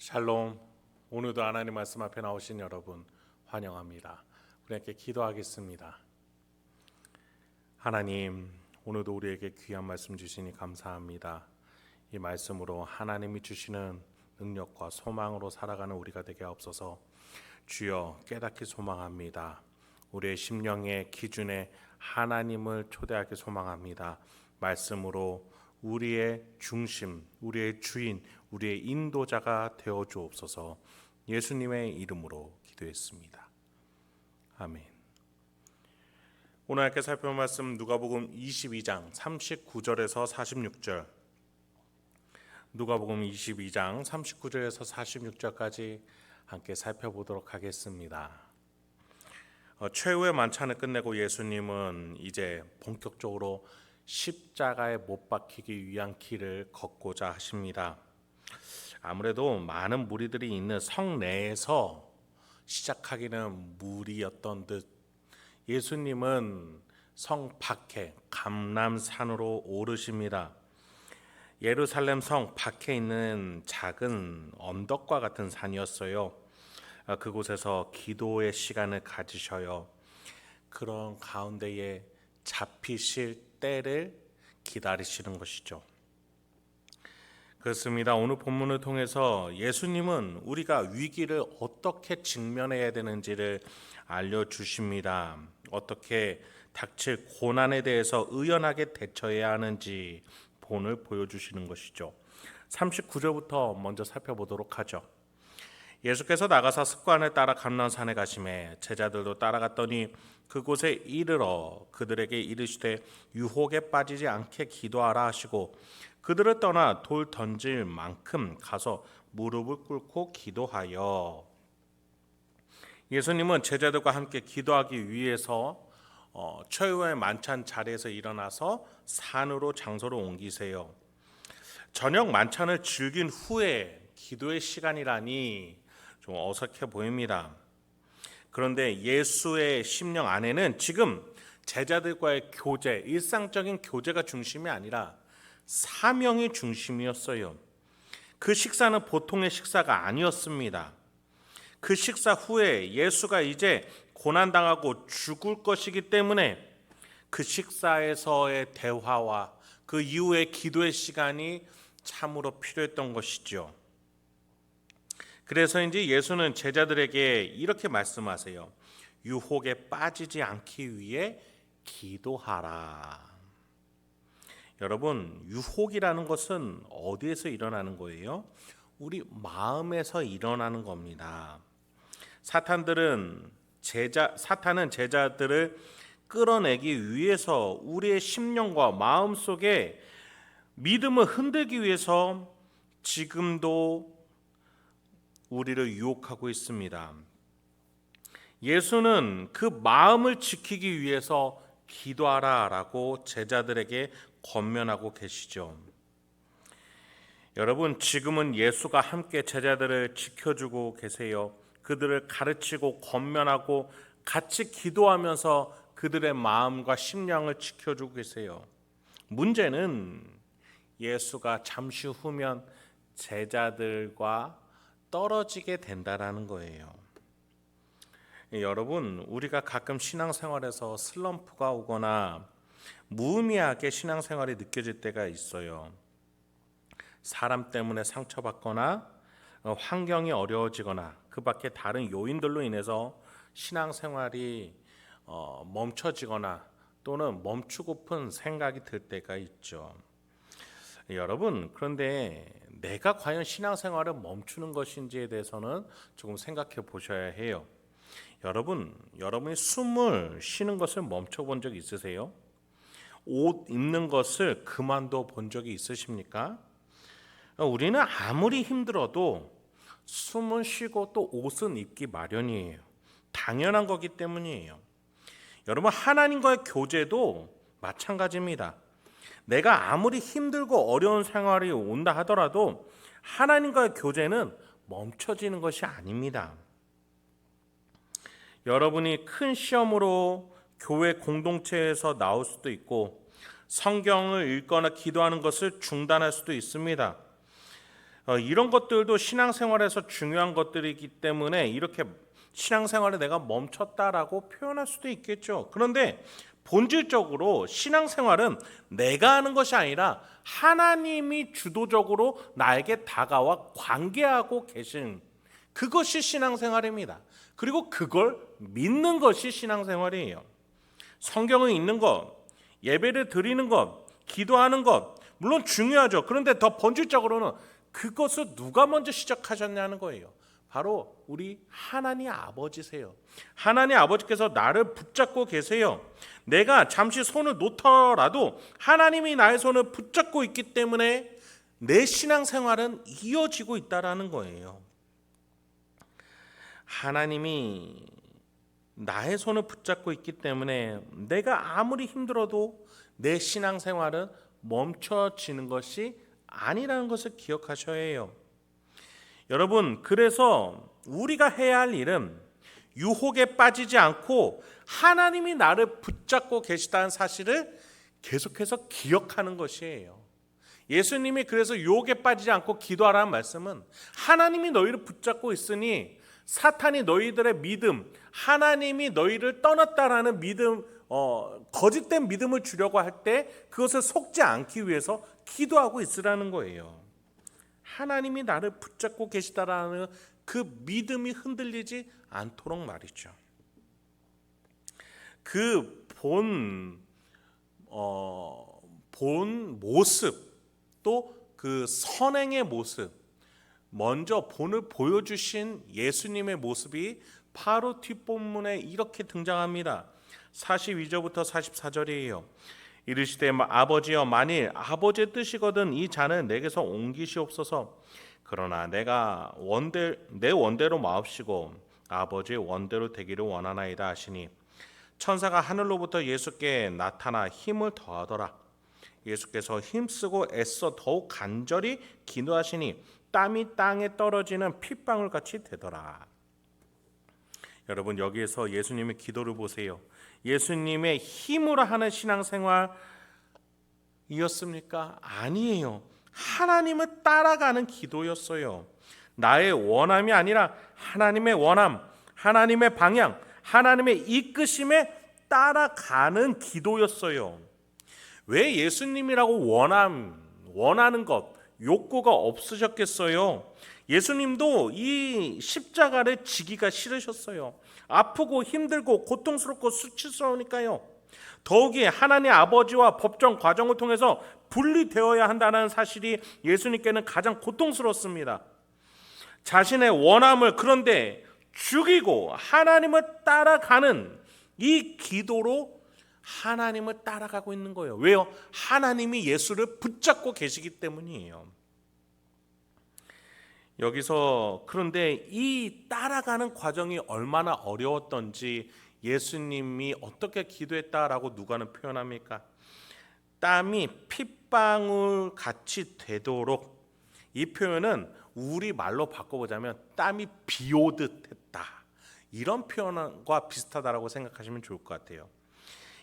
샬롬. 오늘도 하나님 말씀 앞에 나오신 여러분 환영합니다. 우리 함께 기도하겠습니다. 하나님, 오늘도 우리에게 귀한 말씀 주시니 감사합니다. 이 말씀으로 하나님이 주시는 능력과 소망으로 살아가는 우리가 되게 하옵소서. 주여, 깨닫기 소망합니다. 우리의 심령의 기준에 하나님을 초대하기 소망합니다. 말씀으로 우리의 중심, 우리의 주인, 우리의 인도자가 되어 주옵소서. 예수님의 이름으로 기도했습니다. 아멘. 오늘 함께 살펴볼 말씀 누가복음 22장 39절에서 46절. 누가복음 22장 39절에서 46절까지 함께 살펴보도록 하겠습니다. 최후의 만찬을 끝내고 예수님은 이제 본격적으로 십자가에 못 박히기 위한 길을 걷고자 하십니다. 아무래도 많은 무리들이 있는 성 내에서 시작하기는 무리였던 듯 예수님은 성 밖에 감람산으로 오르십니다. 예루살렘 성 밖에 있는 작은 언덕과 같은 산이었어요. 그곳에서 기도의 시간을 가지셔요. 그런 가운데에 잡히실 때를 기다리시는 것이죠. 그렇습니다. 오늘 본문을 통해서 예수님은 우리가 위기를 어떻게 직면해야 되는지를 알려주십니다. 어떻게 닥칠 고난에 대해서 의연하게 대처해야 하는지 본을 보여주시는 것이죠. 39절부터 먼저 살펴보도록 하죠. 예수께서 나가사 습관을 따라 감람산에 가시매 제자들도 따라갔더니 그곳에 이르러 그들에게 이르시되 유혹에 빠지지 않게 기도하라 하시고 그들을 떠나 돌 던질 만큼 가서 무릎을 꿇고 기도하여. 예수님은 제자들과 함께 기도하기 위해서 최후의 만찬 자리에서 일어나서 산으로 장소를 옮기세요. 저녁 만찬을 즐긴 후에 기도의 시간이라니 좀 어색해 보입니다. 그런데 예수의 심령 안에는 지금 제자들과의 교제, 일상적인 교제가 중심이 아니라 사명이 중심이었어요. 그 식사는 보통의 식사가 아니었습니다. 그 식사 후에 예수가 이제 고난당하고 죽을 것이기 때문에 그 식사에서의 대화와 그 이후의 기도의 시간이 참으로 필요했던 것이죠. 그래서 이제 예수는 제자들에게 이렇게 말씀하세요. 유혹에 빠지지 않기 위해 기도하라. 여러분, 유혹이라는 것은 어디에서 일어나는 거예요? 우리 마음에서 일어나는 겁니다. 사탄은 제자들을 끌어내기 위해서 우리의 심령과 마음 속에 믿음을 흔들기 위해서 지금도 우리를 유혹하고 있습니다. 예수는 그 마음을 지키기 위해서 기도하라라고 제자들에게 권면하고 계시죠. 여러분, 지금은 예수가 함께 제자들을 지켜주고 계세요. 그들을 가르치고 권면하고 같이 기도하면서 그들의 마음과 심령을 지켜주고 계세요. 문제는 예수가 잠시 후면 제자들과 떨어지게 된다라는 거예요. 여러분, 우리가 가끔 신앙생활에서 슬럼프가 오거나 무의미하게 신앙생활이 느껴질 때가 있어요. 사람 때문에 상처받거나 환경이 어려워지거나 그 밖에 다른 요인들로 인해서 신앙생활이 멈춰지거나 또는 멈추고픈 생각이 들 때가 있죠. 여러분, 그런데 내가 과연 신앙생활을 멈추는 것인지에 대해서는 조금 생각해 보셔야 해요. 여러분이 숨을 쉬는 것을 멈춰본 적 있으세요? 옷 입는 것을 그만둬 본 적이 있으십니까? 우리는 아무리 힘들어도 숨은 쉬고 또 옷은 입기 마련이에요. 당연한 거기 때문이에요. 여러분, 하나님과의 교제도 마찬가지입니다. 내가 아무리 힘들고 어려운 생활이 온다 하더라도 하나님과의 교제는 멈춰지는 것이 아닙니다. 여러분이 큰 시험으로 교회 공동체에서 나올 수도 있고 성경을 읽거나 기도하는 것을 중단할 수도 있습니다. 이런 것들도 신앙생활에서 중요한 것들이기 때문에 이렇게 신앙생활에 내가 멈췄다라고 표현할 수도 있겠죠. 그런데 본질적으로 신앙생활은 내가 하는 것이 아니라 하나님이 주도적으로 나에게 다가와 관계하고 계신 그것이 신앙생활입니다. 그리고 그걸 믿는 것이 신앙생활이에요. 성경을 읽는 것, 예배를 드리는 것, 기도하는 것 물론 중요하죠. 그런데 더 본질적으로는 그것을 누가 먼저 시작하셨냐는 거예요. 바로 우리 하나님 아버지세요. 하나님 아버지께서 나를 붙잡고 계세요. 내가 잠시 손을 놓더라도 하나님이 나의 손을 붙잡고 있기 때문에 내 신앙생활은 이어지고 있다라는 거예요. 하나님이 나의 손을 붙잡고 있기 때문에 내가 아무리 힘들어도 내 신앙생활은 멈춰지는 것이 아니라는 것을 기억하셔야 해요. 여러분, 그래서 우리가 해야 할 일은 유혹에 빠지지 않고 하나님이 나를 붙잡고 계시다는 사실을 계속해서 기억하는 것이에요. 예수님이 그래서 유혹에 빠지지 않고 기도하라는 말씀은 하나님이 너희를 붙잡고 있으니 사탄이 너희들의 믿음, 하나님이 너희를 떠났다라는 믿음, 거짓된 믿음을 주려고 할 때 그것을 속지 않기 위해서 기도하고 있으라는 거예요. 하나님이 나를 붙잡고 계시다라는 그 믿음이 흔들리지 않도록 말이죠. 그 본 모습 또 그 선행의 모습 먼저 본을 보여주신 예수님의 모습이 바로 뒷본문에 이렇게 등장합니다. 42절부터 44절이에요. 이르시되 아버지여 만일 아버지의 뜻이거든 이 잔을 내게서 옮기시옵소서. 그러나 내가 내 원대로 마옵시고 아버지의 원대로 되기를 원하나이다 하시니 천사가 하늘로부터 예수께 나타나 힘을 더하더라. 예수께서 힘쓰고 애써 더욱 간절히 기도하시니 땀이 땅에 떨어지는 핏방울같이 되더라. 여러분, 여기에서 예수님의 기도를 보세요. 예수님의 힘으로 하는 신앙생활이었습니까? 아니에요. 하나님을 따라가는 기도였어요. 나의 원함이 아니라 하나님의 원함, 하나님의 방향, 하나님의 이끄심에 따라가는 기도였어요. 왜 예수님이라고 원하는 것, 욕구가 없으셨겠어요? 예수님도 이 십자가를 지기가 싫으셨어요. 아프고 힘들고 고통스럽고 수치스러우니까요. 더욱이 하나님 아버지와 법정 과정을 통해서 분리되어야 한다는 사실이 예수님께는 가장 고통스럽습니다. 자신의 원함을 그런데 죽이고 하나님을 따라가는 이 기도로 하나님을 따라가고 있는 거예요. 왜요? 하나님이 예수를 붙잡고 계시기 때문이에요. 여기서 그런데 이 따라가는 과정이 얼마나 어려웠던지 예수님이 어떻게 기도했다라고 누가는 표현합니까? 땀이 핏방울 같이 되도록, 이 표현은 우리 말로 바꿔보자면 땀이 비 오듯 했다, 이런 표현과 비슷하다라고 생각하시면 좋을 것 같아요.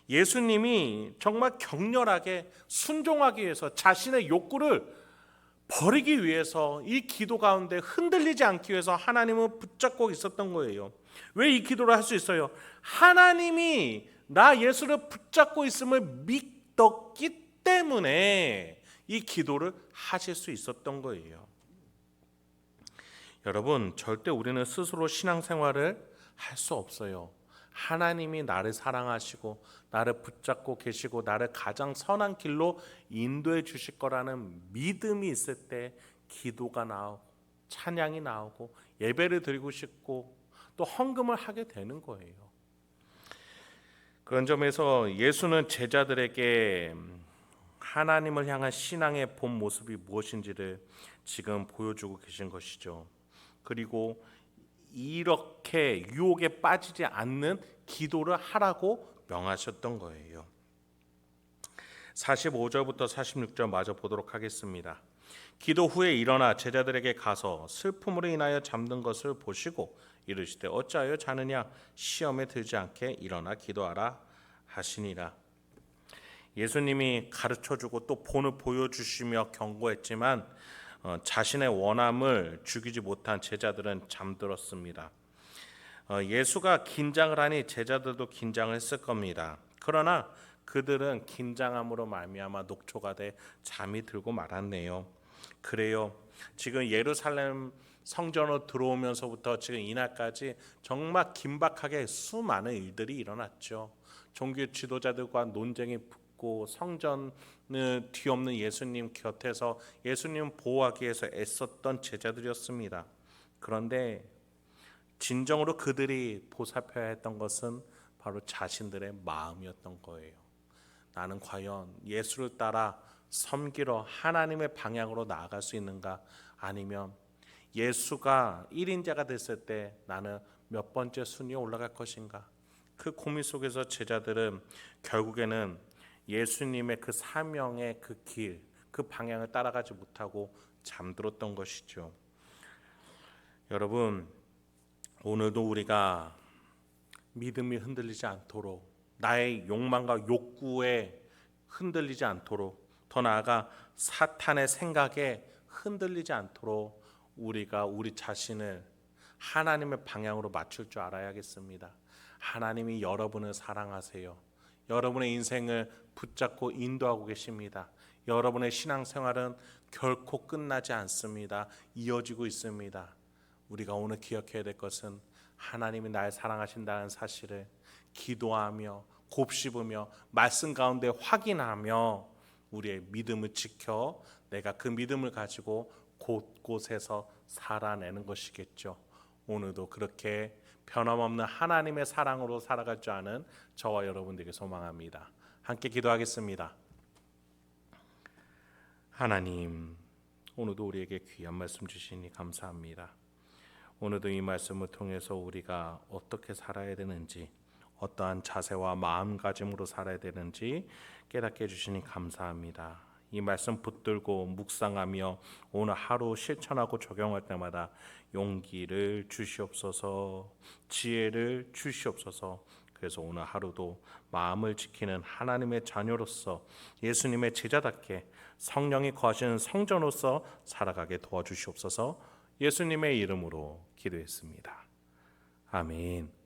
예수님이 정말 격렬하게 순종하기 위해서 자신의 욕구를 버리기 위해서 이 기도 가운데 흔들리지 않기 위해서 하나님을 붙잡고 있었던 거예요. 왜 이 기도를 할 수 있어요? 하나님이 나 예수를 붙잡고 있음을 믿었기 때문에 이 기도를 하실 수 있었던 거예요. 여러분, 절대 우리는 스스로 신앙생활을 할 수 없어요. 하나님이 나를 사랑하시고 나를 붙잡고 계시고 나를 가장 선한 길로 인도해 주실 거라는 믿음이 있을 때 기도가 나오고 찬양이 나오고 예배를 드리고 싶고 또 헌금을 하게 되는 거예요. 그런 점에서 예수는 제자들에게 하나님을 향한 신앙의 본 모습이 무엇인지를 지금 보여주고 계신 것이죠. 그리고 이렇게 유혹에 빠지지 않는 기도를 하라고 명하셨던 거예요. 45절부터 46절 마저 보도록 하겠습니다. 기도 후에 일어나 제자들에게 가서 슬픔으로 인하여 잠든 것을 보시고 이르시되 어찌하여 자느냐, 시험에 들지 않게 일어나 기도하라 하시니라. 예수님이 가르쳐주고 또 본을 보여주시며 경고했지만 자신의 원함을 죽이지 못한 제자들은 잠들었습니다. 예수가 긴장을 하니 제자들도 긴장을 했을 겁니다. 그러나 그들은 긴장함으로 말미암아 녹초가 돼 잠이 들고 말았네요. 그래요. 지금 예루살렘 성전으로 들어오면서부터 지금 이날까지 정말 긴박하게 수많은 일들이 일어났죠. 종교 지도자들과 논쟁이 붙고 성전을 뒤엎는 예수님 곁에서 예수님 보호하기 위해서 애썼던 제자들이었습니다. 그런데 진정으로 그들이 보살펴야 했던 것은 바로 자신들의 마음이었던 거예요. 나는 과연 예수를 따라 섬기러 하나님의 방향으로 나아갈 수 있는가? 아니면 예수가 1인자가 됐을 때 나는 몇 번째 순위에 올라갈 것인가? 그 고민 속에서 제자들은 결국에는 예수님의 그 사명의 그 길, 그 방향을 따라가지 못하고 잠들었던 것이죠. 여러분, 오늘도 우리가 믿음이 흔들리지 않도록, 나의 욕망과 욕구에 흔들리지 않도록, 더 나아가 사탄의 생각에 흔들리지 않도록 우리가 우리 자신을 하나님의 방향으로 맞출 줄 알아야겠습니다. 하나님이 여러분을 사랑하세요. 여러분의 인생을 붙잡고 인도하고 계십니다. 여러분의 신앙생활은 결코 끝나지 않습니다. 이어지고 있습니다. 우리가 오늘 기억해야 될 것은 하나님이 날 사랑하신다는 사실을 기도하며 곱씹으며 말씀 가운데 확인하며 우리의 믿음을 지켜 내가 그 믿음을 가지고 곳곳에서 살아내는 것이겠죠. 오늘도 그렇게 변함없는 하나님의 사랑으로 살아갈 줄 아는 저와 여러분들에게 소망합니다. 함께 기도하겠습니다. 하나님, 오늘도 우리에게 귀한 말씀 주시니 감사합니다. 오늘도 이 말씀을 통해서 우리가 어떻게 살아야 되는지, 어떠한 자세와 마음가짐으로 살아야 되는지 깨닫게 해주시니 감사합니다. 이 말씀 붙들고 묵상하며 오늘 하루 실천하고 적용할 때마다 용기를 주시옵소서, 지혜를 주시옵소서. 그래서 오늘 하루도 마음을 지키는 하나님의 자녀로서 예수님의 제자답게 성령이 거하시는 성전으로서 살아가게 도와주시옵소서. 예수님의 이름으로 기도했습니다. 아멘.